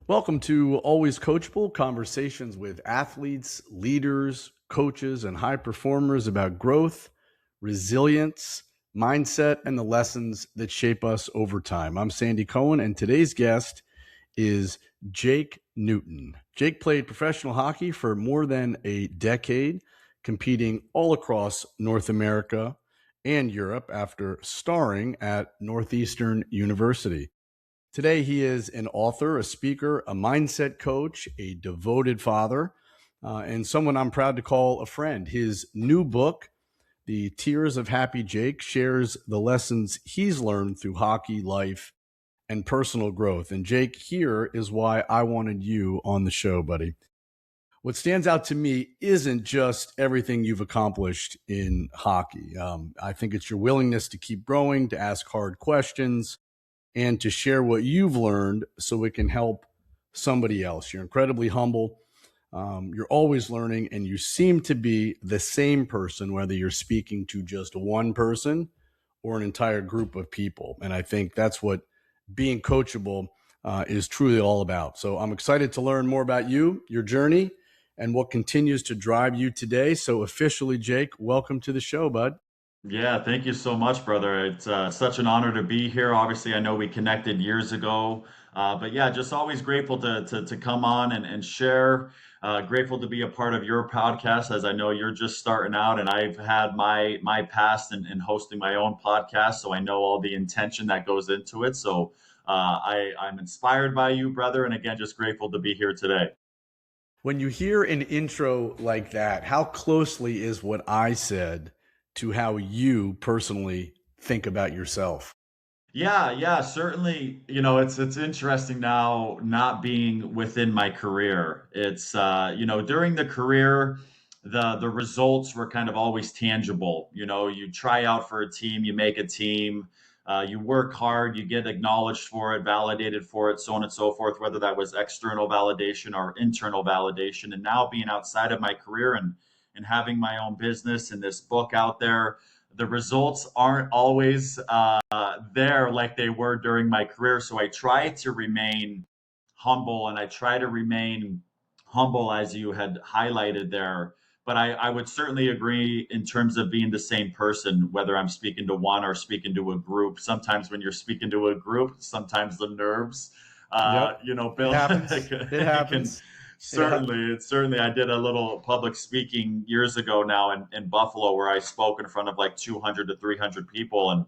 Welcome to Always Coachable, conversations with athletes, leaders, coaches, and high performers about growth, resilience, mindset, and the lessons that shape us over time. I'm Sandy Cohen, and today's guest is Jake Newton. Jake played professional hockey for more than a decade, competing all across North America and Europe after starring at Northeastern University. Today, he is an author, a speaker, a mindset coach, a devoted father, and someone I'm proud to call a friend. His new book, The Tears of Happy Jake, shares the lessons he's learned through hockey, life, and personal growth. And Jake, here is why I wanted you on the show, buddy. What stands out to me isn't just everything you've accomplished in hockey. I think it's your willingness to keep growing, to ask hard questions, and to share what you've learned so it can help somebody else. You're incredibly humble. You're always learning, and you seem to be the same person, whether you're speaking to just one person or an entire group of people. And I think that's what being coachable is truly all about. So I'm excited to learn more about you, your journey, and what continues to drive you today. So officially, Jake, welcome to the show, bud. Yeah, thank you so much, brother. It's such an honor to be here. Obviously, I know we connected years ago, but yeah, just always grateful to come on and share. Grateful to be a part of your podcast, as I know you're just starting out, and I've had my past in hosting my own podcast, so I know all the intention that goes into it. So I'm inspired by you, brother, and again, just grateful to be here today. When you hear an intro like that, how closely is what I said to how you personally think about yourself? Yeah, yeah, certainly. It's interesting now not being within my career. It's during the career, the results were kind of always tangible. You try out for a team, you make a team, you work hard, you get acknowledged for it, validated for it, so on and so forth, whether that was external validation or internal validation. And now being outside of my career and having my own business and this book out there, the results aren't always there like they were during my career. So I try to remain humble and I try to remain humble as you had highlighted there. But I would certainly agree in terms of being the same person, whether I'm speaking to one or speaking to a group. Sometimes when you're speaking to a group, sometimes the nerves, Yep. It Bill, happens. It it can happens. Yeah. certainly I did a little public speaking years ago now in Buffalo where I spoke in front of like 200 to 300 people, and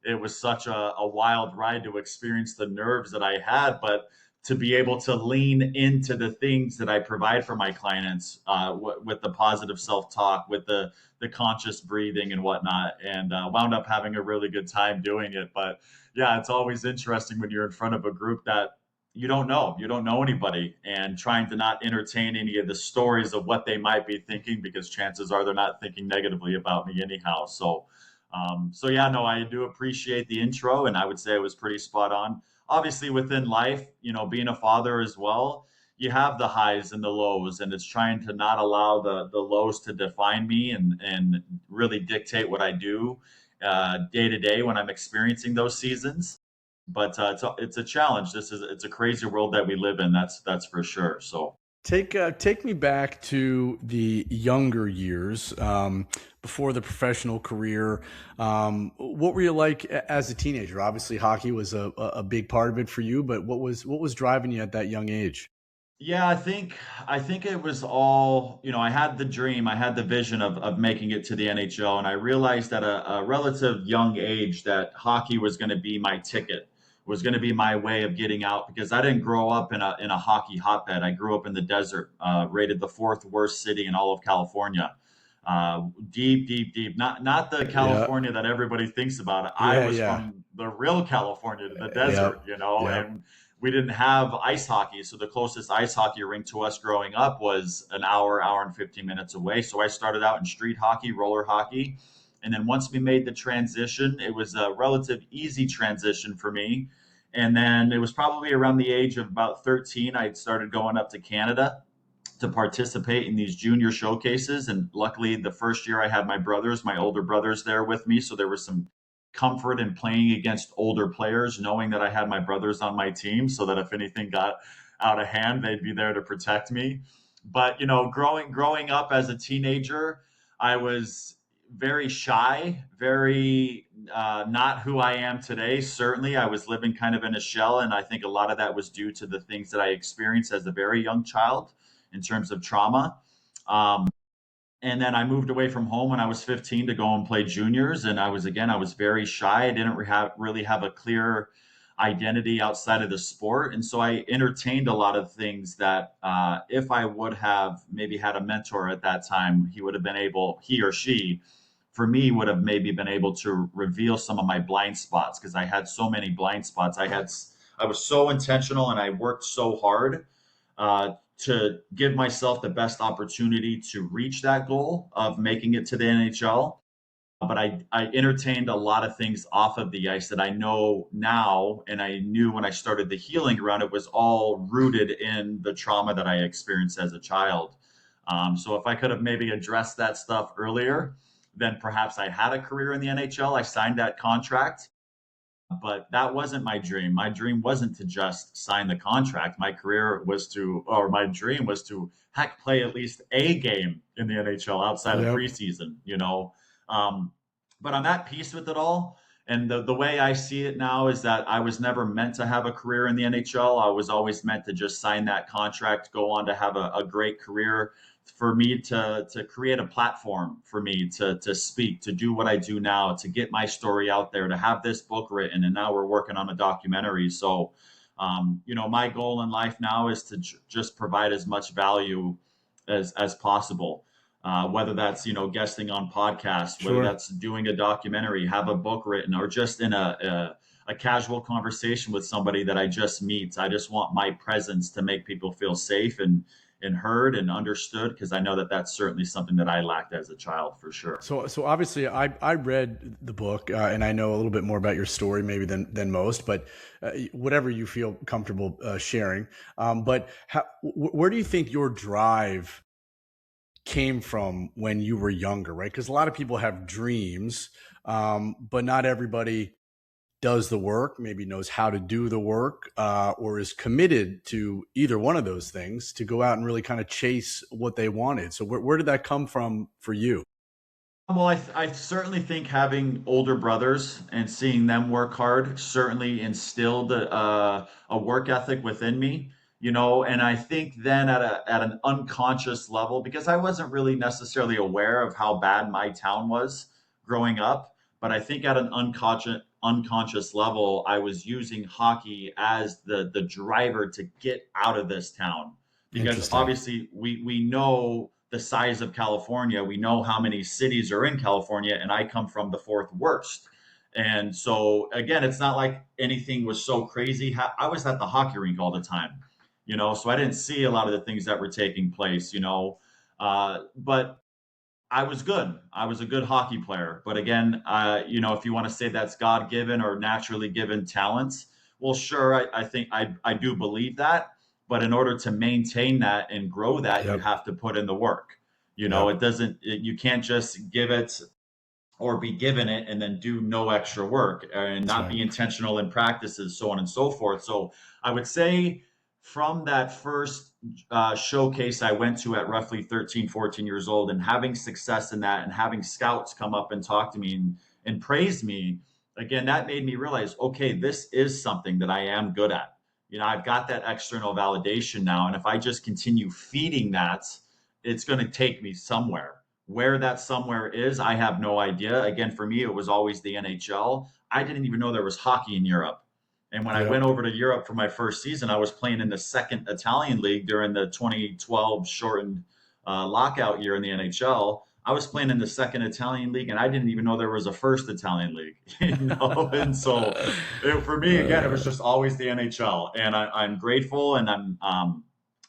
it was such a wild ride to experience the nerves that I had, but to be able to lean into the things that I provide for my clients with the positive self-talk, with the conscious breathing and whatnot, and wound up having a really good time doing it. But yeah, it's always interesting when you're in front of a group that you don't know anybody, and trying to not entertain any of the stories of what they might be thinking, because chances are they're not thinking negatively about me anyhow. So yeah, no, I do appreciate the intro, and I would say it was pretty spot on. Obviously, within life, being a father as well, you have the highs and the lows, and it's trying to not allow the lows to define me and really dictate what I do day to day when I'm experiencing those seasons. But it's a challenge. It's a crazy world that we live in. That's for sure. So. Take me back to the younger years before the professional career. What were you like as a teenager? Obviously, hockey was a big part of it for you, but what was driving you at that young age? Yeah, I think it was all, I had the dream, I had the vision of making it to the NHL, and I realized at a relative young age that hockey was going to be my ticket, was going to be my way of getting out, because I didn't grow up in a hockey hotbed. I grew up in the desert, rated the fourth worst city in all of California. Deep, deep, deep. Not the Yeah, California that everybody thinks about. I yeah, was yeah, from the real California, the yep, desert, yep. and we didn't have ice hockey. So the closest ice hockey rink to us growing up was an hour and 15 minutes away. So I started out in street hockey, roller hockey. And then once we made the transition, it was a relative easy transition for me. And then it was probably around the age of about 13, I started going up to Canada to participate in these junior showcases. And luckily, the first year I had my older brothers there with me. So there was some comfort in playing against older players, knowing that I had my brothers on my team, so that if anything out of hand. They'd be there to protect me. But growing up as a teenager, I was very shy, very not who I am today. Certainly, I was living kind of in a shell, and I think a lot of that was due to the things that I experienced as a very young child in terms of trauma. Um, and then I moved away from home when I was 15 to go and play juniors. And I was very shy. I didn't really have a clear identity outside of the sport. And so I entertained a lot of things that if I would have maybe had a mentor at that time, he or she, for me, would have maybe been able to reveal some of my blind spots because I had so many blind spots. I was so intentional and I worked so hard to give myself the best opportunity to reach that goal of making it to the NHL. But I entertained a lot of things off of the ice that I know now, and I knew when I started the healing around it was all rooted in the trauma that I experienced as a child. So if I could have maybe addressed that stuff earlier, then perhaps I had a career in the NHL. I signed that contract, but that wasn't my dream. My dream wasn't to just sign the contract. My dream was to heck play at least a game in the NHL outside of Yep. preseason. Um, but I'm at peace with it all. And the way I see it now is that I was never meant to have a career in the NHL. I was always meant to just sign that contract, go on to have a great career, for me to create a platform for me to speak, to do what I do now, to get my story out there, to have this book written, and now we're working on a documentary. So, my goal in life now is to just provide as much value as possible. Whether that's guesting on podcasts, whether Sure. that's doing a documentary, have a book written, or just in a casual conversation with somebody that I just meet. I just want my presence to make people feel safe and heard and understood, because I know that that's certainly something that I lacked as a child for sure. So obviously, I read the book, and I know a little bit more about your story maybe than most, but whatever you feel comfortable sharing. But where do you think your drive came from when you were younger, right? Because a lot of people have dreams, but not everybody does the work, maybe knows how to do the work, or is committed to either one of those things to go out and really kind of chase what they wanted. So where did that come from for you? Well, I certainly think having older brothers and seeing them work hard certainly instilled a work ethic within me, and I think then at an unconscious level, because I wasn't really necessarily aware of how bad my town was growing up, but I think at an unconscious level, I was using hockey as the driver to get out of this town, because Interesting. obviously we know the size of California. We know how many cities are in California, and I come from the fourth worst. And so again, it's not like anything was so crazy. I was at the hockey rink all the time, so I didn't see a lot of the things that were taking place, but I was good. I was a good hockey player. But again, if you want to say that's God given or naturally given talents, well, sure, I think I do believe that. But in order to maintain that and grow that, you Yep. have to put in the work. Yep. You can't just give it or be given it and then do no extra work and That's not right. be intentional in practices, so on and so forth. So I would say from that first showcase I went to at roughly 13, 14 years old, and having success in that and having scouts come up and talk to me and praise me, again, that made me realize, okay, this is something that I am good at. I've got that external validation now. And if I just continue feeding that, it's going to take me somewhere. Where that somewhere is, I have no idea. Again, for me, it was always the NHL. I didn't even know there was hockey in Europe. And when I went Yep. over to Europe for my first season, I was playing in the second Italian league during the 2012 shortened lockout year in the NHL. I was playing in the second Italian league, and I didn't even know there was a first Italian league, And so, for me, again, it was just always the NHL, and I'm grateful, and I'm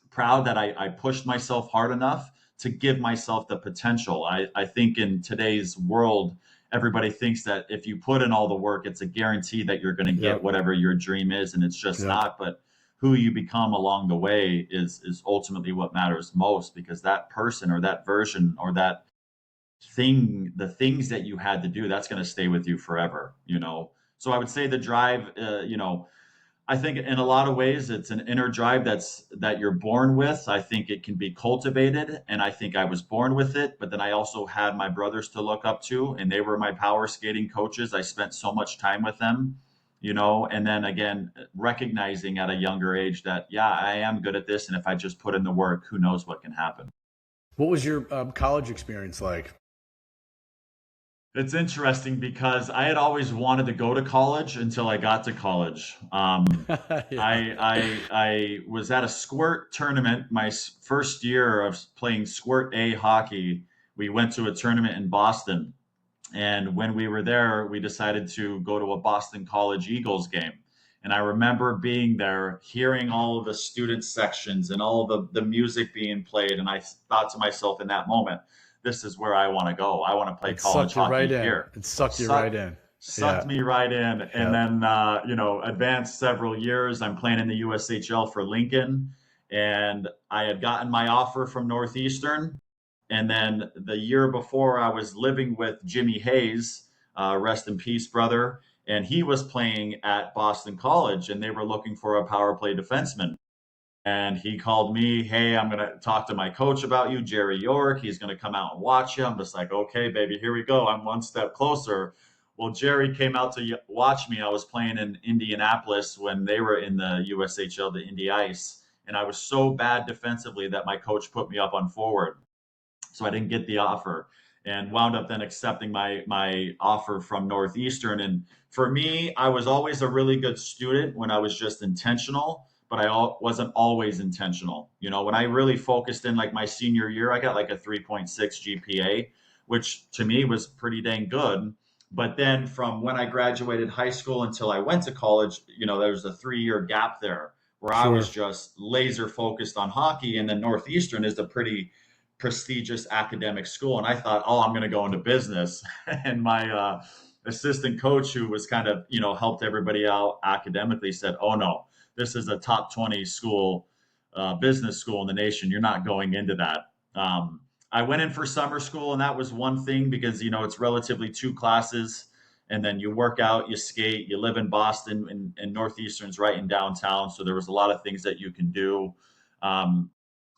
proud that I pushed myself hard enough to give myself the potential. I think in today's world, everybody thinks that if you put in all the work, it's a guarantee that you're going to get Yep. whatever your dream is, and it's just Yep. not. But who you become along the way is ultimately what matters most, because that person or that version or that thing, the things that you had to do, that's going to stay with you forever. So I would say the drive, I think in a lot of ways it's an inner drive that you're born with. I think it can be cultivated, and I think I was born with it. But then I also had my brothers to look up to, and they were my power skating coaches. I spent so much time with them, and then again, recognizing at a younger age that, yeah, I am good at this, and if I just put in the work, who knows what can happen. What was your college experience like? It's interesting because I had always wanted to go to college until I got to college. Yeah. I was at a squirt tournament my first year of playing squirt A hockey. We went to a tournament in Boston, and when we were there, we decided to go to a Boston College Eagles game. And I remember being there, hearing all of the student sections and all of the music being played. And I thought to myself in that moment, this is where I want to go. I want to play It college sucked you right hockey in. here. It sucked you right Sucked, in. sucked Yeah. me right in. And Yeah. then, advanced several years. I'm playing in the USHL for Lincoln. And I had gotten my offer from Northeastern. And then the year before, I was living with Jimmy Hayes, rest in peace, brother. And he was playing at Boston College, and they were looking for a power play defenseman. And he called me, hey, I'm going to talk to my coach about you, Jerry York. He's going to come out and watch you. I'm just like, okay, baby, here we go. I'm one step closer. Well, Jerry came out to watch me. I was playing in Indianapolis when they were in the USHL, the Indy Ice. And I was so bad defensively that my coach put me up on forward, so I didn't get the offer, and wound up then accepting my offer from Northeastern. And for me, I was always a really good student when I was just intentional, but I wasn't always intentional. When I really focused in like my senior year, I got like a 3.6 GPA, which to me was pretty dang good. But then from when I graduated high school until I went to college, there was a 3-year gap there where I was Sure. just laser focused on hockey. And then Northeastern is a pretty prestigious academic school. And I thought, oh, I'm going to go into business. And my assistant coach, who was kind of, helped everybody out academically, said, oh, no, this is a top 20 school, business school in the nation. You're not going into that. I went in for summer school, and that was one thing because, it's relatively 2 classes. And then you work out, you skate, you live in Boston, and Northeastern's right in downtown. So there was a lot of things that you can do. Um,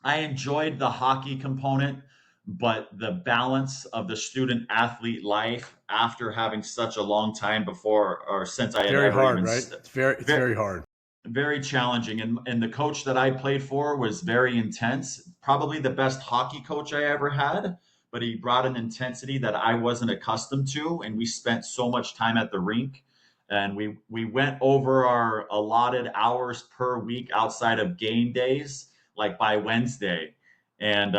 I enjoyed the hockey component, but the balance of the student athlete life after having such a long time before or since I had Very ever hard, even right? It's very, very hard. very challenging. And the coach that I played for was very intense, probably the best hockey coach I ever had, but he brought an intensity that I wasn't accustomed to. And we spent so much time at the rink, and we went over our allotted hours per week outside of game days, like by Wednesday. And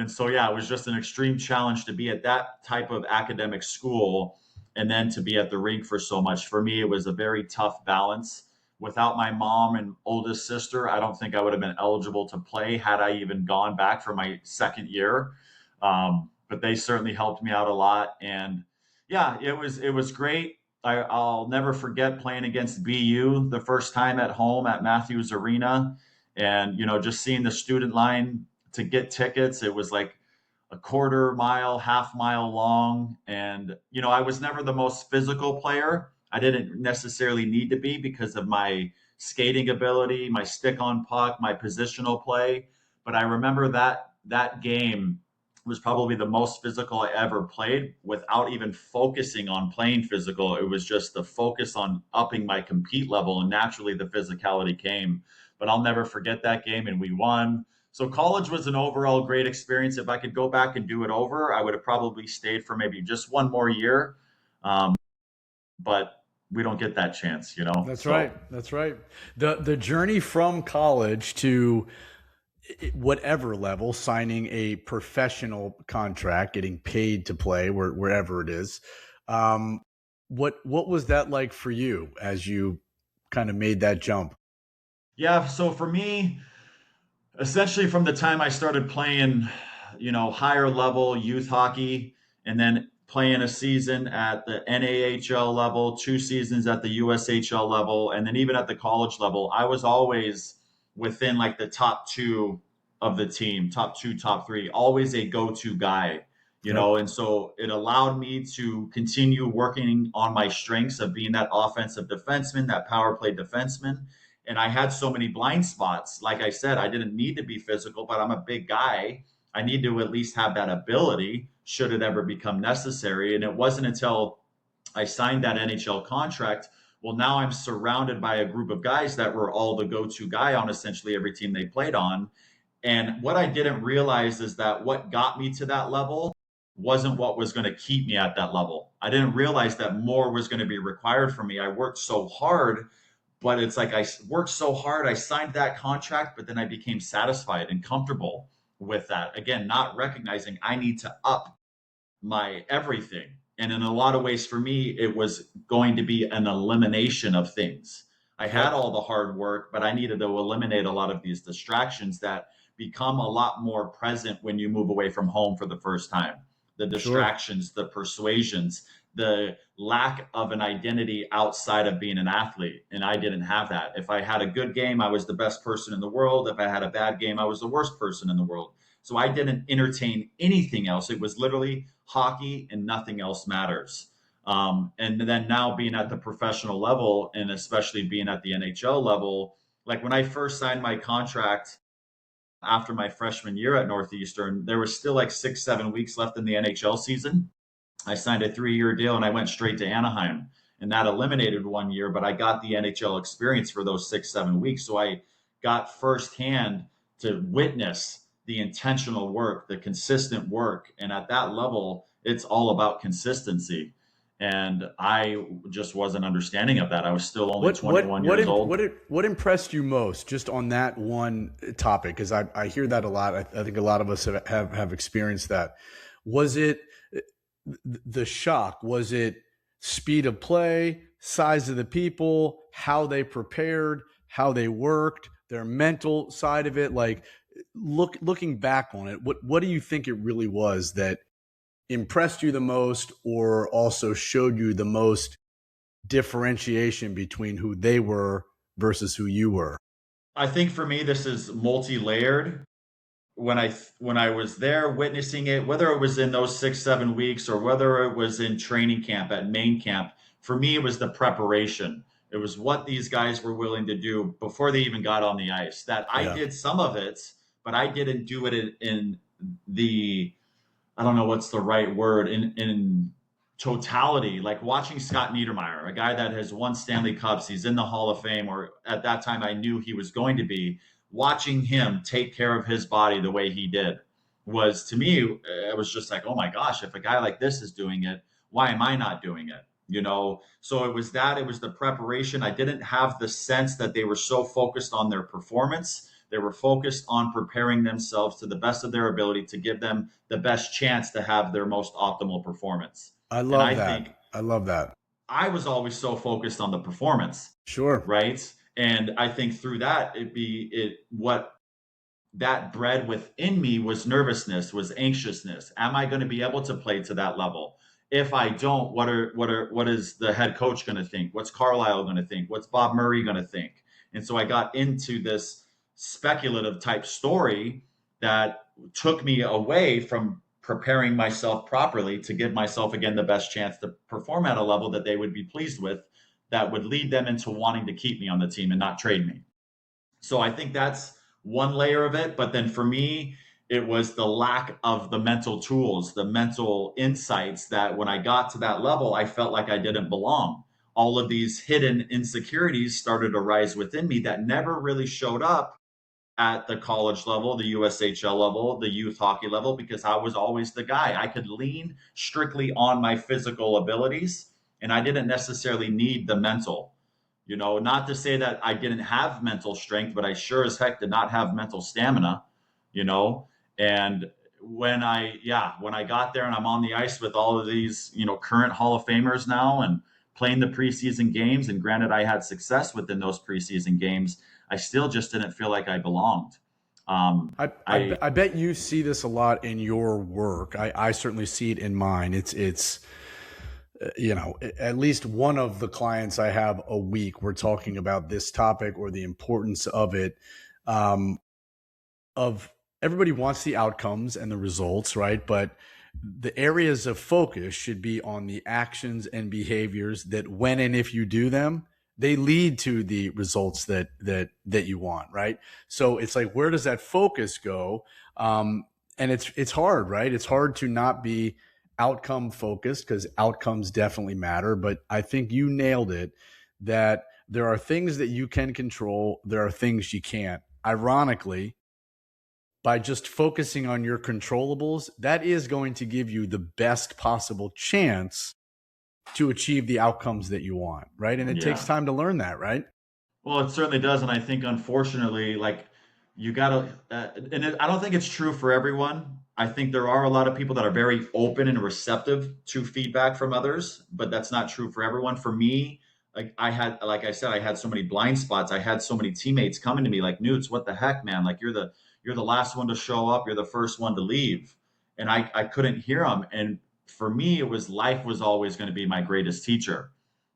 so yeah, it was just an extreme challenge to be at that type of academic school and then to be at the rink for so much. For me, it was a very tough balance. Without my mom and oldest sister, I don't think I would have been eligible to play had I even gone back for my second year. But they certainly helped me out a lot. And yeah, it was great. I'll never forget playing against BU the first time at home at Matthews Arena, and just seeing the student line to get tickets. It was like a quarter mile, half mile long. And, I was never the most physical player. I didn't necessarily need to be because of my skating ability, my stick on puck, my positional play. But I remember that game was probably the most physical I ever played without even focusing on playing physical. It was just the focus on upping my compete level, and naturally the physicality came. But I'll never forget that game, and we won. So college was an overall great experience. If I could go back and do it over, I would have probably stayed for maybe just one more year. Um, but we don't get that chance, That's right. So That's right. The journey from college to whatever level, signing a professional contract, getting paid to play wherever it is. Um, what was that like for you as you kind of made that jump? yeah, so for me, essentially from the time I started playing, higher level youth hockey, and then playing a season at the NAHL level, 2 seasons at the USHL level, and then even at the college level, I was always within like the top two of the team, top two, top three, always a go-to guy. Yep. And so it allowed me to continue working on my strengths of being that offensive defenseman, that power play defenseman, And I had so many blind spots. Like I said, I didn't need to be physical, but I'm a big guy. I need to at least have that ability should it ever become necessary. And it wasn't until I signed that NHL contract. Well, now I'm surrounded by a group of guys that were all the go-to guy on essentially every team they played on. And what I didn't realize is that what got me to that level wasn't what was going to keep me at that level. I didn't realize that more was going to be required from me. I worked so hard, but it's like I worked so hard. I signed that contract, but then I became satisfied and comfortable with that. Again, not recognizing I need to up my everything. And in a lot of ways, for me, it was going to be an elimination of things. I had Yep. all the hard work, but I needed to eliminate a lot of these distractions that become a lot more present when you move away from home for the first time. The Sure. distractions, the persuasions, the lack of an identity outside of being an athlete. And I didn't have that. If I had a good game, I was the best person in the world. If I had a bad game, I was the worst person in the world. So I didn't entertain anything else. It was literally hockey and nothing else matters. And then now being at the professional level and especially being at the NHL level, like when I first signed my contract after my freshman year at Northeastern, there was still like 6, 7 weeks left in the NHL season. I signed a 3-year deal and I went straight to Anaheim. And that eliminated 1 year, but I got the NHL experience for those 6, 7 weeks. So I got firsthand to witness the intentional work, the consistent work. And at that level, it's all about consistency. And I just wasn't understanding of that. I was still only 21 years old. What impressed you most just on that one topic? Because I hear that a lot. I think a lot of us have experienced that. Was it the shock? Was it speed of play, size of the people, how they prepared, how they worked, their mental side of it? Like looking back on it, what do you think it really was that impressed you the most, or also showed you the most differentiation between who they were versus who you were? I think for me, this is multi-layered. When I was there witnessing it, whether it was in those 6, 7 weeks or whether it was in training camp at main camp, for me it was the preparation. It was what these guys were willing to do before they even got on the ice. That I Yeah. did some of it, but I didn't do it in the, I don't know what's the right word, in totality. Like watching Scott Niedermayer, a guy that has won Stanley Cups, he's in the Hall of Fame, or at that time I knew he was going to be. Watching him take care of his body the way he did was, to me, it was just like, oh my gosh, if a guy like this is doing it, why am I not doing it? So it was that, it was the preparation. I didn't have the sense that they were so focused on their performance. They were focused on preparing themselves to the best of their ability to give them the best chance to have their most optimal performance. I And love I that. think I love that. I was always so focused on the performance, Sure. right? And I think through that, what that bred within me was nervousness, was anxiousness. Am I going to be able to play to that level? If I don't, what is the head coach going to think? What's Carlisle going to think? What's Bob Murray going to think? And so I got into this speculative type story that took me away from preparing myself properly to give myself again the best chance to perform at a level that they would be pleased with, that would lead them into wanting to keep me on the team and not trade me. So I think that's one layer of it. But then for me, it was the lack of the mental tools, the mental insights, that when I got to that level, I felt like I didn't belong. All of these hidden insecurities started to rise within me that never really showed up at the college level, the USHL level, the youth hockey level, because I was always the guy. I could lean strictly on my physical abilities, and I didn't necessarily need the mental. Not to say that I didn't have mental strength, but I sure as heck did not have mental stamina, you know. And when I got there and I'm on the ice with all of these, current Hall of Famers now and playing the preseason games, and granted I had success within those preseason games, I still just didn't feel like I belonged. I bet you see this a lot in your work. I certainly see it in mine. It's at least one of the clients I have a week, we're talking about this topic or the importance of it. Of everybody wants the outcomes and the results, right? But the areas of focus should be on the actions and behaviors that, when and if you do them, they lead to the results that you want, right? So it's like, where does that focus go? And it's hard, right? It's hard to not be outcome focused, because outcomes definitely matter. But I think you nailed it, that there are things that you can control, there are things you can't. Ironically, by just focusing on your controllables, that is going to give you the best possible chance to achieve the outcomes that you want, right? And it takes Yeah. time to learn that, right? Well, it certainly does, and I think unfortunately, like you gotta, I don't think it's true for everyone. I think there are a lot of people that are very open and receptive to feedback from others, but that's not true for everyone. For me, like I said, I had so many blind spots. I had so many teammates coming to me like, Newts, what the heck, man? Like you're the last one to show up, you're the first one to leave, and I couldn't hear them. And for me, it was life was always going to be my greatest teacher.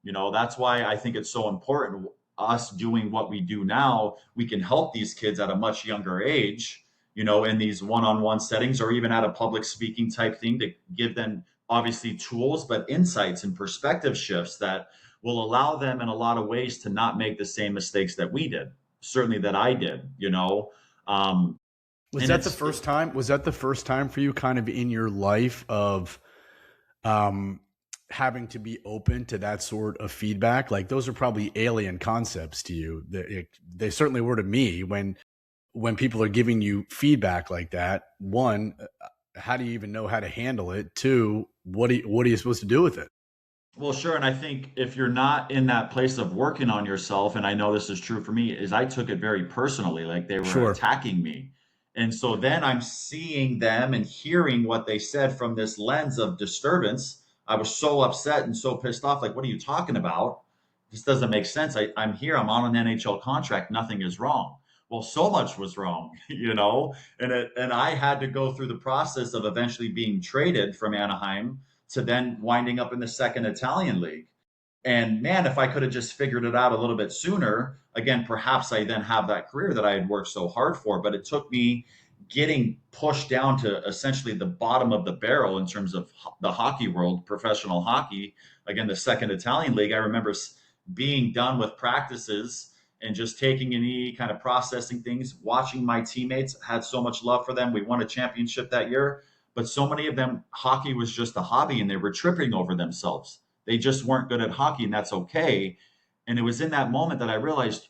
That's why I think it's so important us doing what we do now. We can help these kids at a much younger age, in these one-on-one settings, or even at a public speaking type thing, to give them obviously tools, but insights and perspective shifts that will allow them in a lot of ways to not make the same mistakes that we did, certainly that I did. Um, Was and that the it's first time? Was that the first time for you, kind of in your life, of um, having to be open to that sort of feedback? Like, those are probably alien concepts to you. They certainly were to me, when people are giving you feedback like that. One, how do you even know how to handle it? Two, what are you supposed to do with it? Well, sure. And I think if you're not in that place of working on yourself, and I know this is true for me, is I took it very personally, like they were Sure. attacking me. And so then I'm seeing them and hearing what they said from this lens of disturbance. I was so upset and so pissed off. Like, what are you talking about? This doesn't make sense. I'm here. I'm on an NHL contract. Nothing is wrong. Well, so much was wrong. And I had to go through the process of eventually being traded from Anaheim to then winding up in the second Italian league. And man, if I could have just figured it out a little bit sooner, again, perhaps I then have that career that I had worked so hard for. But it took me getting pushed down to essentially the bottom of the barrel in terms of the hockey world, professional hockey. Again, the second Italian league. I remember being done with practices and just taking an E, kind of processing things, watching my teammates. Had so much love for them. We won a championship that year, but so many of them, hockey was just a hobby and they were tripping over themselves. They just weren't good at hockey, and that's okay. And it was in that moment that I realized,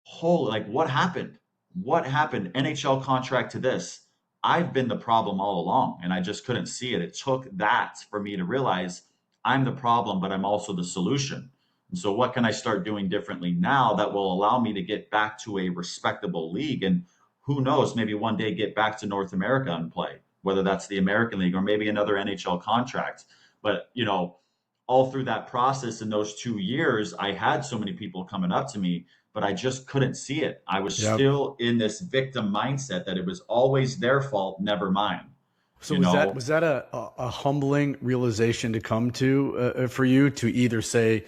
holy, like, what happened? What happened? NHL contract to this. I've been the problem all along, and I just couldn't see it. It took that for me to realize I'm the problem, but I'm also the solution. And so, what can I start doing differently now that will allow me to get back to a respectable league? And who knows, maybe one day get back to North America and play, whether that's the American League or maybe another NHL contract. But, all through that process in those 2 years, I had so many people coming up to me, but I just couldn't see it. I was Yep. still in this victim mindset that it was always their fault, never mine. So You was that know, was that a humbling realization to come to, for you, to either say,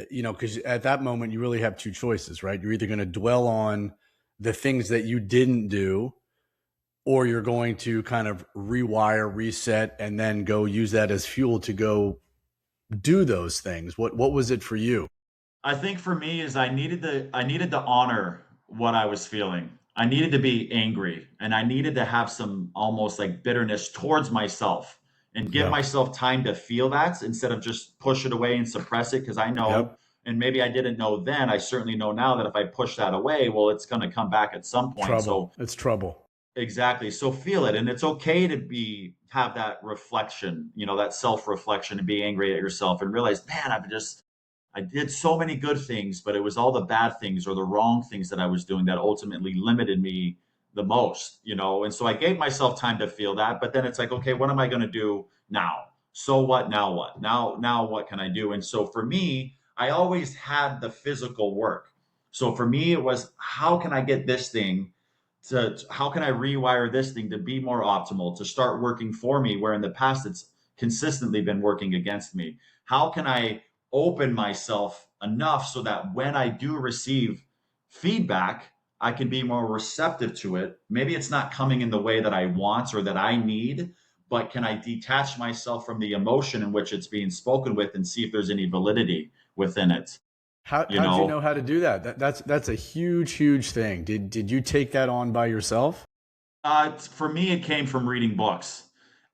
because at that moment you really have two choices, right? You're either going to dwell on the things that you didn't do, or you're going to kind of rewire, reset, and then go use that as fuel to go do those things. What was it for you? I think for me is I needed to honor what I was feeling. I needed to be angry and I needed to have some almost like bitterness towards myself and give Yeah. myself time to feel that instead of just push it away and suppress it. Because I know, Yep. and maybe I didn't know then, I certainly know now that if I push that away, well, it's going to come back at some point. Trouble. So It's trouble. exactly. So feel it. And it's okay to have that reflection, that self-reflection, and be angry at yourself and realize, man, I did so many good things, but it was all the bad things or the wrong things that I was doing that ultimately limited me the most. And so I gave myself time to feel that, but then it's like, okay, what am I going to do now? So what? Now what? Now what can I do? And so for me, I always had the physical work. So for me, it was how can I get this thing how can I rewire this thing to be more optimal, to start working for me, where in the past it's consistently been working against me? How can I open myself enough so that when I do receive feedback, I can be more receptive to it? Maybe it's not coming in the way that I want or that I need, but can I detach myself from the emotion in which it's being spoken with and see if there's any validity within it? you How'd you know know. how to do that? That's a huge thing. Did you take that on by yourself? For me, it came from reading books.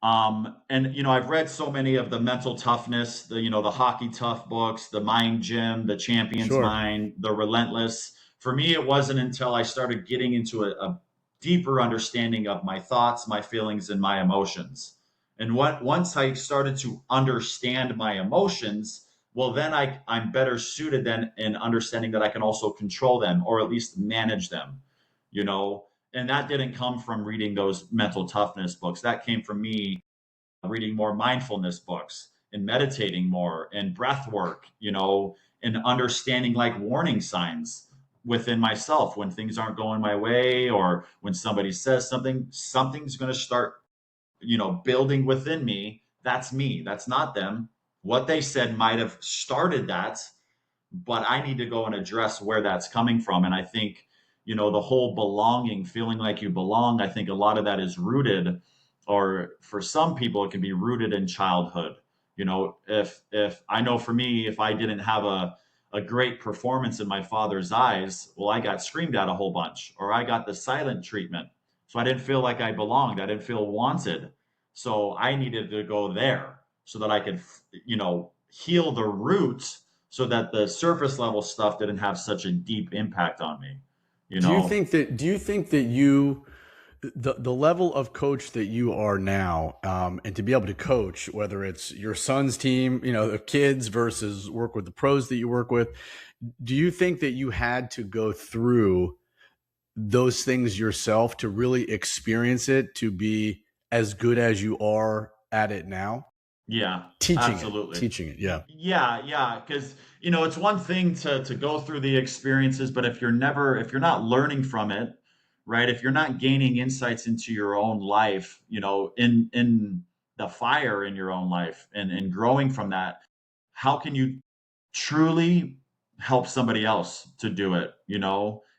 And I've read so many of the mental toughness, the hockey tough books, the Mind Gym, the Champion's Sure. Mind, the Relentless. For me, it wasn't until I started getting into a deeper understanding of my thoughts, my feelings, and my emotions. And once I started to understand my emotions, well, then I'm better suited then in understanding that I can also control them or at least manage them, you know. And that didn't come from reading those mental toughness books. That came from me reading more mindfulness books and meditating more and breath work, and understanding like warning signs within myself when things aren't going my way, or when somebody says something's going to start, building within me. That's me. That's not them. What they said might have started that, but I need to go and address where that's coming from. And I think, the whole belonging, feeling like you belong, I think a lot of that is rooted, or for some people, it can be rooted in childhood. If I know for me, if I didn't have a great performance in my father's eyes, well, I got screamed at a whole bunch, or I got the silent treatment. So I didn't feel like I belonged. I didn't feel wanted. So I needed to go there so that I could, heal the roots so that the surface level stuff didn't have such a deep impact on me, you know? Do you think that the level of coach that you are now, and to be able to coach, whether it's your son's team, the kids versus work with the pros that you work with, do you think that you had to go through those things yourself to really experience it to be as good as you are at it now? Yeah, absolutely. Teaching it. Yeah. Yeah, yeah, because it's one thing to go through the experiences, but if you're not learning from it, right? If you're not gaining insights into your own life, in the fire in your own life, and growing from that, how can you truly help somebody else to do it,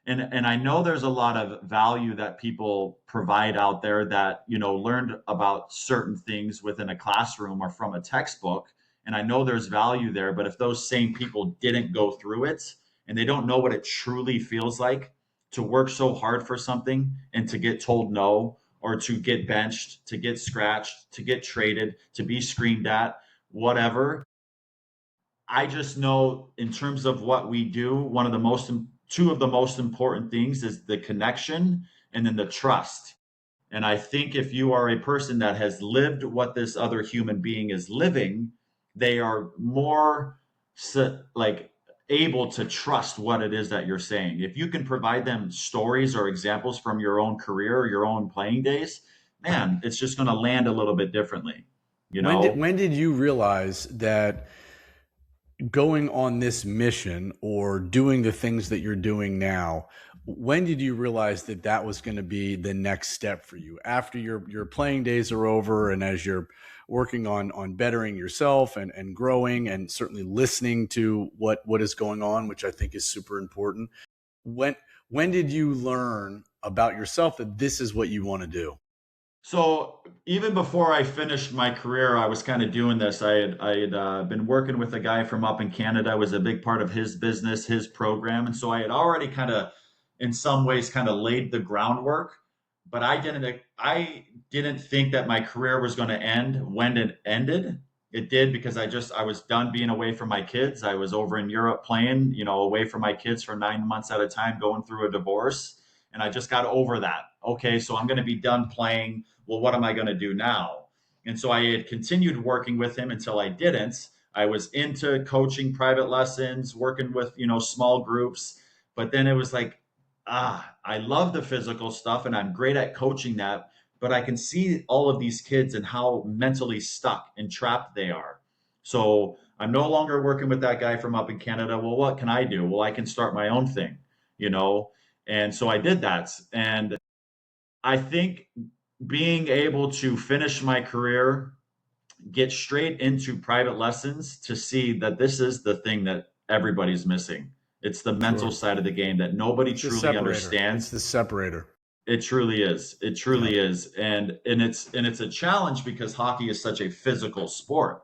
and I know there's a lot of value that people provide out there that, learned about certain things within a classroom or from a textbook. And I know there's value there, but if those same people didn't go through it, and they don't know what it truly feels like to work so hard for something and to get told no, or to get benched, to get scratched, to get traded, to be screamed at, whatever. I just know in terms of what we do, two of the most important things is the connection and then the trust. And I think if you are a person that has lived what this other human being is living, they are more like able to trust what it is that you're saying. If you can provide them stories or examples from your own career or your own playing days, man, it's just going to land a little bit differently, you know? When did you realize that going on this mission or doing the things that you're doing now, when did you realize that that was going to be the next step for you after your playing days are over, and as you're working on bettering yourself and growing and certainly listening to what is going on, which I think is super important? when when did you learn about yourself that this is what you want to do? So even before I finished my career, I was kind of doing this. I had been working with a guy from up in Canada. I was a big part of his business, his program, and so I had already kind of, in some ways, kind of laid the groundwork. But I didn't think that my career was going to end when it ended. It did because I was done being away from my kids. I was over in Europe playing, away from my kids for 9 months at a time, going through a divorce, and I just got over that. Okay, so I'm going to be done playing. Well, what am I going to do now? And so I had continued working with him until I didn't. I was into coaching private lessons, working with, small groups. But then it was like, I love the physical stuff and I'm great at coaching that. But I can see all of these kids and how mentally stuck and trapped they are. So I'm no longer working with that guy from up in Canada. Well, what can I do? Well, I can start my own thing, you know? And so I did that. And I think being able to finish my career, get straight into private lessons to see that this is the thing that everybody's missing. It's the mental Sure. side of the game that nobody It's the truly separator. It's understands. the separator. It truly is. It Yeah. truly is. And it's a challenge because hockey is such a physical sport.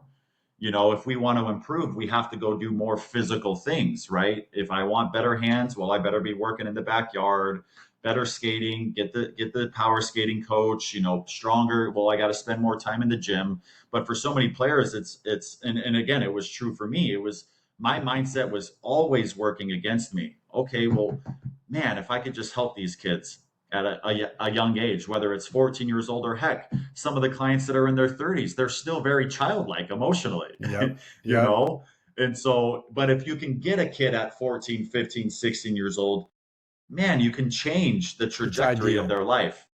If we want to improve, we have to go do more physical things, right? If I want better hands, well, I better be working in the backyard, better skating, get the power skating coach, stronger. Well, I got to spend more time in the gym. But for so many players, and again, it was true for me. It was my mindset was always working against me. Okay, well, man, if I could just help these kids at a young age, whether it's 14 years old or heck, some of the clients that are in their 30s, they're still very childlike emotionally, Yep. you Yep. know? And so, but if you can get a kid at 14, 15, 16 years old, man, you can change the It's trajectory of ideal. their life.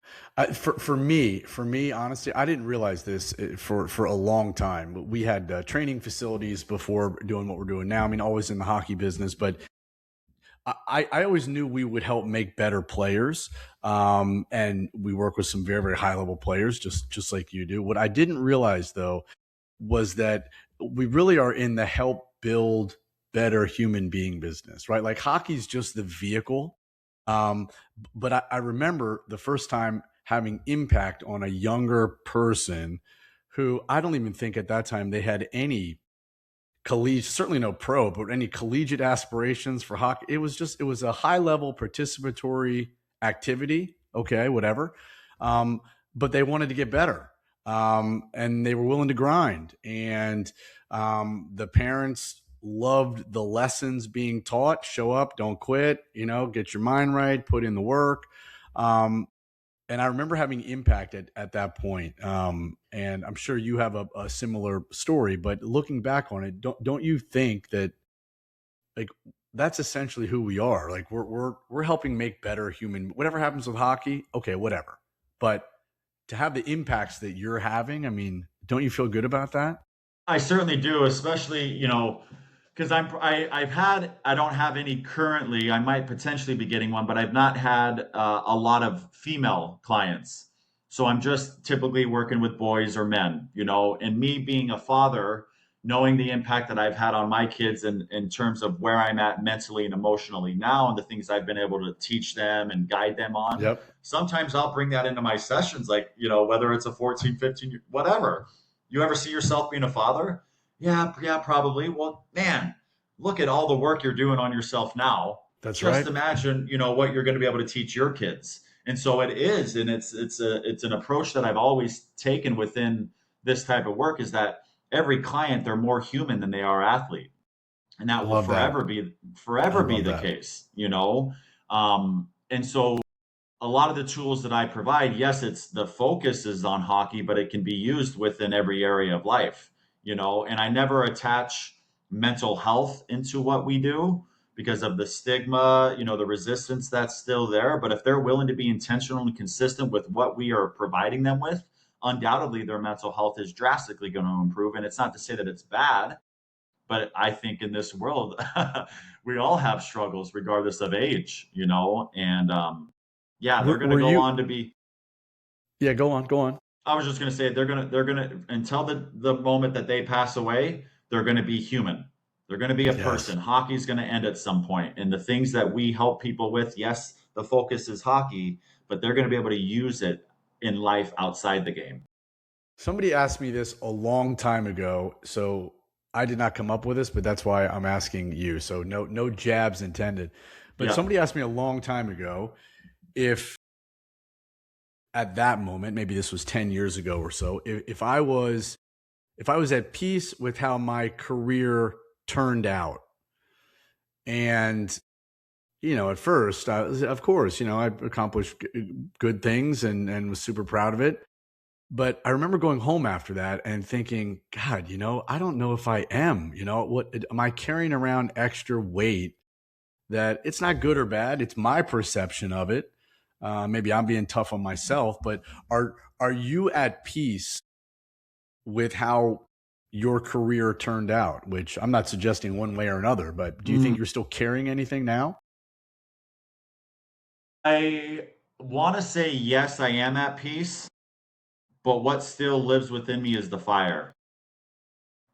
For me, honestly, I didn't realize this for a long time. We had training facilities before doing what we're doing now. I mean, always in the hockey business, but I always knew we would help make better players. And we work with some very, very high level players, just like you do. What I didn't realize though was that we really are in the help build better human being business, right? Like hockey's just the vehicle. Um, but I remember the first time having impact on a younger person who I don't even think at that time they had any collegiate, certainly no pro, but any collegiate aspirations for hockey. It was a high level participatory activity. Okay, whatever. Um, but they wanted to get better. And they were willing to grind. And the parents loved the lessons being taught. Show up, don't quit, get your mind right, put in the work. Um, and I remember having impact at that point. And I'm sure you have a similar story, but looking back on it, don't you think that like that's essentially who we are? Like we're helping make better human. Whatever happens with hockey, okay, whatever. But to have the impacts that you're having, I mean, don't you feel good about that? I certainly do, especially, because I don't have any currently. I might potentially be getting one, but I've not had a lot of female clients. So I'm just typically working with boys or men, and me being a father, knowing the impact that I've had on my kids in terms of where I'm at mentally and emotionally now and the things I've been able to teach them and guide them on. Yep. Sometimes I'll bring that into my sessions, like, whether it's a 14, 15, whatever. You ever see yourself being a father? Yeah, yeah, probably. Well, man, look at all the work you're doing on yourself now. That's Just right. imagine, what you're going to be able to teach your kids. And so it is, and it's an approach that I've always taken within this type of work is that every client they're more human than they are athlete, and I that will love that. I forever be love the that. case. And so a lot of the tools that I provide, yes, it's the focus is on hockey, but it can be used within every area of life. And I never attach mental health into what we do because of the stigma, the resistance that's still there. But if they're willing to be intentional and consistent with what we are providing them with, undoubtedly their mental health is drastically going to improve. And it's not to say that it's bad, but I think in this world, we all have struggles regardless of age. And yeah, they're going to Were go you? on to be. Yeah, go on, go on. I was just going to say they're going to until the moment that they pass away, they're going to be human. They're going to be a Yes. person. Hockey's going to end at some point, and the things that we help people with, yes, the focus is hockey, but they're going to be able to use it in life outside the game. Somebody asked me this a long time ago, so I did not come up with this, but that's why I'm asking you. So no jabs intended. But Yeah. somebody asked me a long time ago if at that moment, maybe this was 10 years ago or so, if I was at peace with how my career turned out. And at first, of course, I accomplished good things and was super proud of it. But I remember going home after that and thinking, God, I don't know if I am. What am I carrying around extra weight that it's not good or bad? It's my perception of it. Maybe I'm being tough on myself, but are you at peace with how your career turned out? Which I'm not suggesting one way or another, but do you Mm. think you're still carrying anything now? I want to say yes, I am at peace, but what still lives within me is the fire.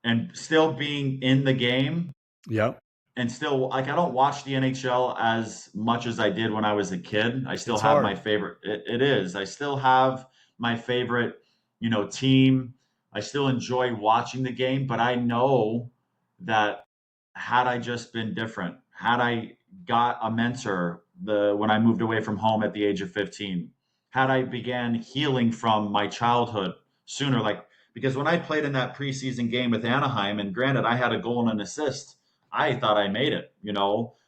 And still being in the game Yep, and still like I don't watch the NHL as much as I did when I was a kid. I still it's have my hard. favorite. It is. I still have my favorite, team. I still enjoy watching the game, but I know that had I just been different, had I got a mentor when I moved away from home at the age of 15, had I began healing from my childhood sooner, like because when I played in that preseason game with Anaheim, and granted I had a goal and an assist, I thought I made it,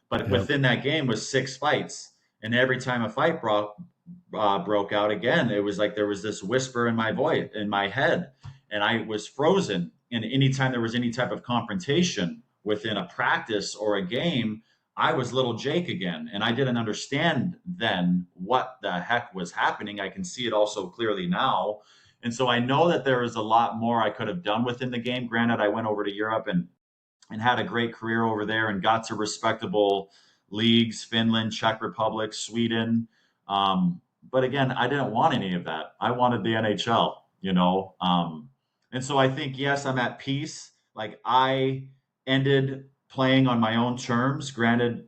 but Yep. within that game was 6 fights, and every time a fight broke out again, it was like there was this whisper in my voice, in my head, and I was frozen. And anytime there was any type of confrontation within a practice or a game, I was little Jake again. And I didn't understand then what the heck was happening. I can see it also clearly now. And so I know that there is a lot more I could have done within the game. Granted, I went over to Europe and had a great career over there and got to respectable leagues, Finland, Czech Republic, Sweden. But again, I didn't want any of that. I wanted the NHL. And so I think, yes, I'm at peace. Like I ended playing on my own terms. Granted,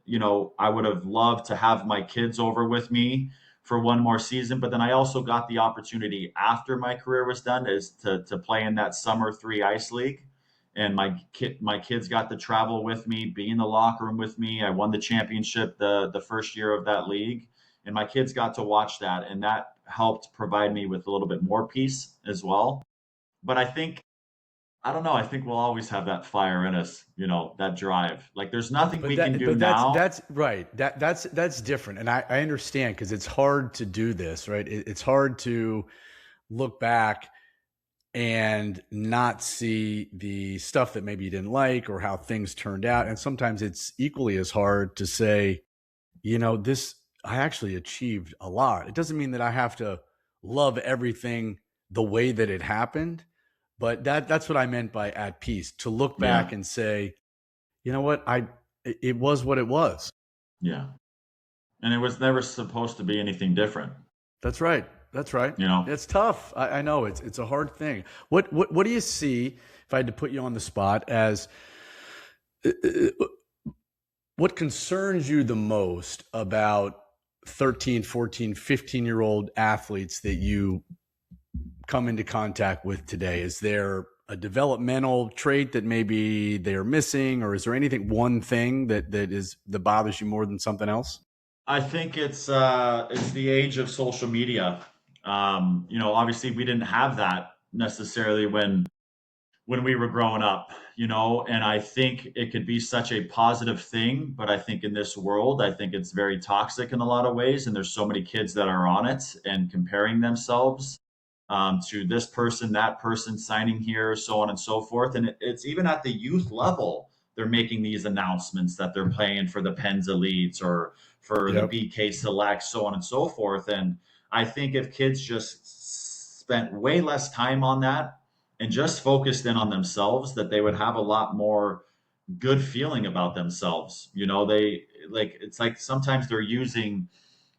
I would have loved to have my kids over with me for one more season, but then I also got the opportunity after my career was done is to play in that summer 3 ice league, and my kids got to travel with me, be in the locker room with me. I won the championship the first year of that league, and my kids got to watch that, and that helped provide me with a little bit more peace as well. But I don't know, I think we'll always have that fire in us, that drive. Like there's nothing we can do That's now. right. That's different, and I understand because it's hard to do this, right? It's hard to look back and not see the stuff that maybe you didn't like or how things turned out. And sometimes it's equally as hard to say, this, I actually achieved a lot. It doesn't mean that I have to love everything the way that it happened, but that's what I meant by at peace, to look back Yeah, and say, you know what, it was what it was. yeah. And it was never supposed to be anything different, That's right. That's right. you know. It's tough. I know it's a hard thing. What do you see, if I had to put you on the spot, as what concerns you the most about 13, 14, 15-year-old athletes that you come into contact with today? Is there a developmental trait that maybe they're missing, or is there one thing that bothers you more than something else? I think it's the age of social media. Obviously we didn't have that necessarily when we were growing up, and I think it could be such a positive thing, but I think in this world, I think it's very toxic in a lot of ways, and there's so many kids that are on it and comparing themselves to this person, that person, signing here, so on and so forth. And it's even at the youth level, they're making these announcements that they're playing for the Pens Elites or for the Yep. BK Select, so on and so forth. And I think if kids just spent way less time on that and just focused in on themselves, that they would have a lot more good feeling about themselves. It's like sometimes they're using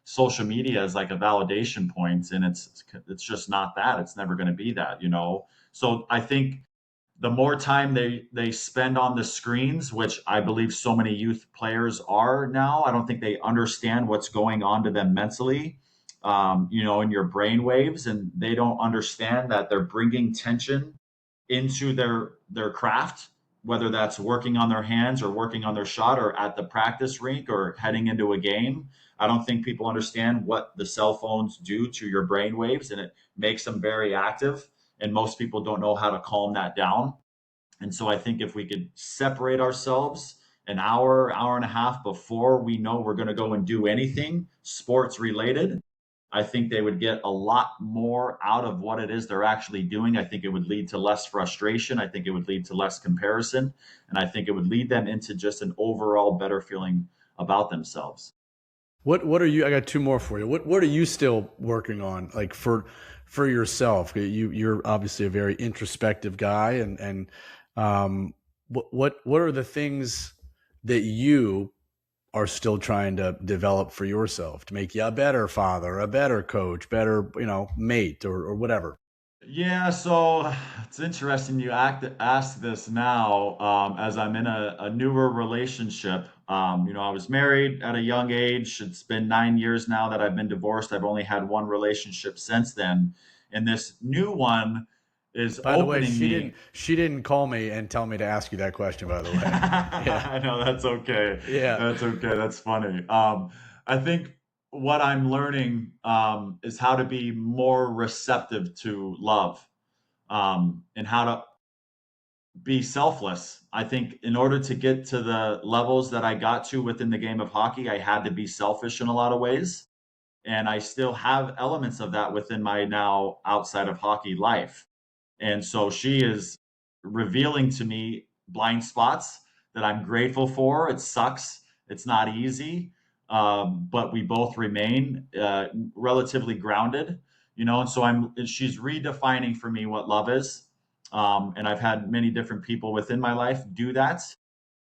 social media as like a validation point, and it's just not that. It's never going to be that. So I think the more time they spend on the screens, which I believe so many youth players are now, I don't think they understand what's going on to them mentally, in your brain waves, and they don't understand that they're bringing tension into their craft, whether that's working on their hands or working on their shot or at the practice rink or heading into a game. I don't think people understand what the cell phones do to your brain waves, and it makes them very active. And most people don't know how to calm that down. And so I think if we could separate ourselves an hour and a half before we know we're going to go and do anything sports related, I think they would get a lot more out of what it is they're actually doing. I think it would lead to less frustration. I think it would lead to less comparison. And I think it would lead them into just an overall better feeling about themselves. What are you? I got two more for you. What are you still working on, like for yourself? You're obviously a very introspective guy, and what are the things that you are still trying to develop for yourself to make you a better father, a better coach, better mate, or whatever? Yeah, so it's interesting you ask this now, as I'm in a newer relationship. I was married at a young age. It's been 9 years now that I've been divorced. I've only had one relationship since then. And this new one, is By the way, opening me. she didn't call me and tell me to ask you that question, by the way. Yeah. I know that's okay. Yeah. That's okay. That's funny. I think what I'm learning is how to be more receptive to love, and how to be selfless. I think in order to get to the levels that I got to within the game of hockey, I had to be selfish in a lot of ways. And I still have elements of that within my now outside of hockey life. And so she is revealing to me blind spots that I'm grateful for. It sucks. It's not easy. But we both remain relatively grounded, and so she's redefining for me what love is. And I've had many different people within my life do that.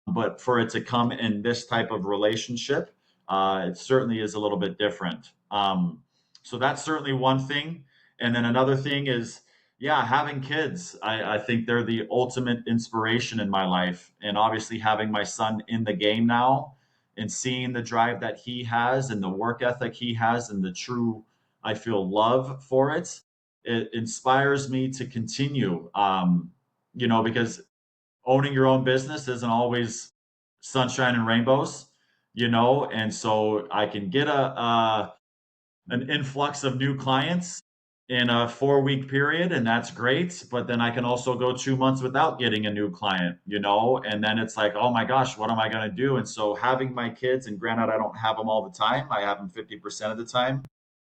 But for it to come in this type of relationship, it certainly is a little bit different. So that's certainly one thing. And then another thing is, yeah, having kids. I think they're the ultimate inspiration in my life. And obviously, having my son in the game now and seeing the drive that he has and the work ethic he has and the true, I feel, love for it, it inspires me to continue. Because owning your own business isn't always sunshine and rainbows, and so I can get a an influx of new clients in a 4-week period, and that's great. But then I can also go 2 months without getting a new client, and then it's like, oh my gosh, what am I going to do? And so having my kids, and granted, I don't have them all the time, I have them 50% of the time,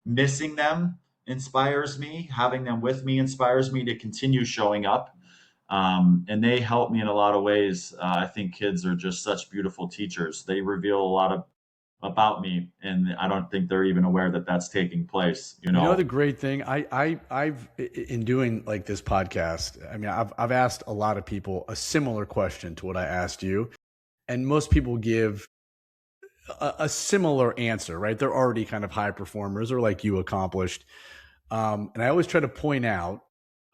missing them inspires me, having them with me inspires me to continue showing up. And they help me in a lot of ways. I think kids are just such beautiful teachers. They reveal a lot of about me, and I don't think they're even aware that that's taking place. You know the great thing, I've in doing like this podcast. I mean, I've asked a lot of people a similar question to what I asked you, and most people give a similar answer, right? They're already kind of high performers or like you accomplished. And I always try to point out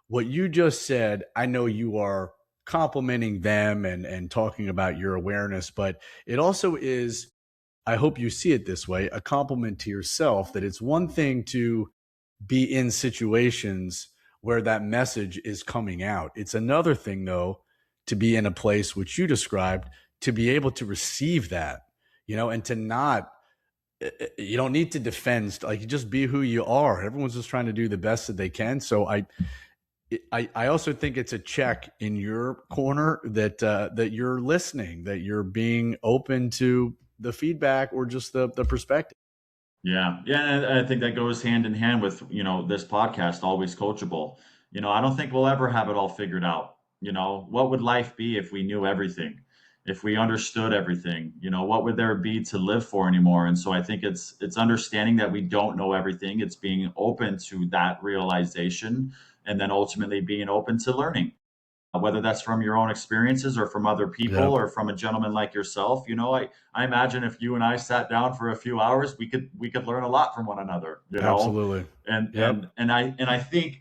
what you just said. I know you are complimenting them and talking about your awareness, but it also is, I hope you see it this way, a compliment to yourself, that it's one thing to be in situations where that message is coming out. It's another thing, though, to be in a place which you described, to be able to receive that, and to not, you don't need to defend, like, you just be who you are. Everyone's just trying to do the best that they can. So I also think it's a check in your corner that you're listening, that you're being open to the feedback or just the perspective. Yeah, and I think that goes hand in hand with this podcast, Always Coachable. I don't think we'll ever have it all figured out. What would life be if we knew everything? If we understood everything, what would there be to live for anymore? And so I think it's understanding that we don't know everything. It's being open to that realization, and then ultimately being open to learning, whether that's from your own experiences or from other people Yep, or from a gentleman like yourself. I imagine if you and I sat down for a few hours, we could learn a lot from one another, absolutely. and Yep. I think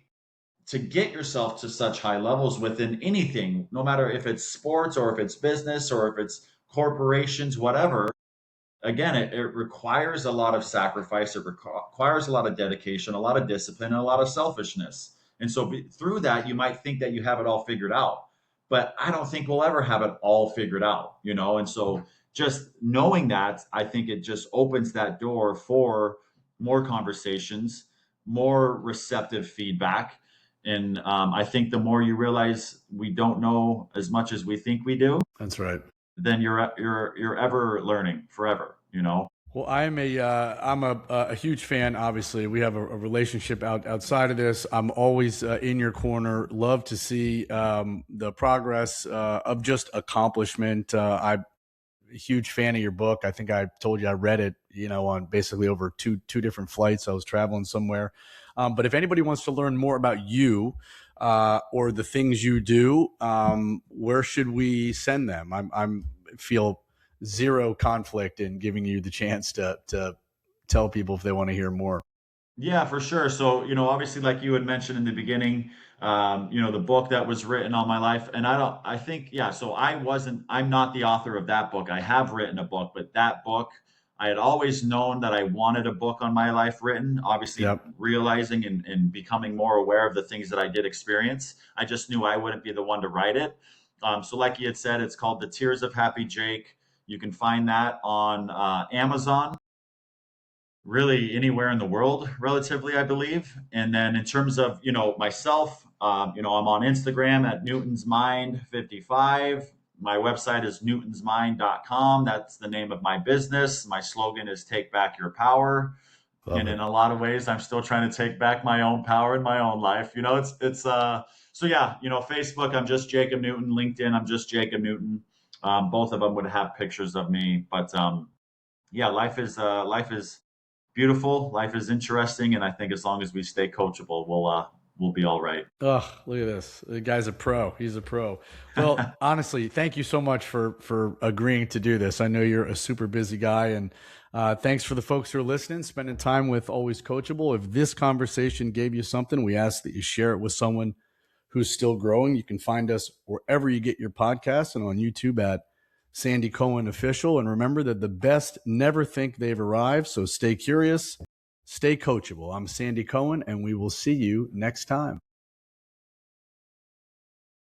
to get yourself to such high levels within anything, no matter if it's sports or if it's business or if it's corporations, whatever, again, it requires a lot of sacrifice. It requires a lot of dedication, a lot of discipline, and a lot of selfishness. And so through that, you might think that you have it all figured out, but I don't think we'll ever have it all figured out, And so just knowing that, I think it just opens that door for more conversations, more receptive feedback. And I think the more you realize we don't know as much as we think we do, That's right. then you're ever learning forever. Well, I'm a huge fan. Obviously, we have a relationship outside of this. I'm always in your corner. Love to see the progress of just accomplishment. I'm a huge fan of your book. I think I told you I read it, on basically over two different flights. I was traveling somewhere. But if anybody wants to learn more about you or the things you do, where should we send them? I'm feel zero conflict in giving you the chance to tell people if they want to hear more. Yeah, for sure. So, obviously, like you had mentioned in the beginning, the book that was written all my life, and I think, yeah, so I'm not the author of that book. I have written a book, but that book, I had always known that I wanted a book on my life written, obviously Yep. realizing and becoming more aware of the things that I did experience. I just knew I wouldn't be the one to write it. So like you had said, it's called The Tears of Happy Jake. You can find that on Amazon, really anywhere in the world, relatively, I believe. And then in terms of, myself, I'm on Instagram at Newton's Mind 55. My website is newtonsmind.com. That's the name of my business. My slogan is Take Back Your Power. Love And it. in a lot of ways, I'm still trying to take back my own power in my own life. So yeah, Facebook, I'm just Jacob Newton. LinkedIn, I'm just Jacob Newton. Both of them would have pictures of me, but yeah, life is beautiful. Life is interesting, and I think as long as we stay coachable, we'll be all right. Oh, look at this. The guy's a pro. He's a pro. Well, honestly, thank you so much for agreeing to do this. I know you're a super busy guy, and thanks for the folks who are listening, spending time with Always Coachable. If this conversation gave you something, we ask that you share it with someone who's still growing. You can find us wherever you get your podcasts and on YouTube at Sandy Cohen Official. And remember that the best never think they've arrived. So stay curious, stay coachable. I'm Sandy Cohen, and we will see you next time.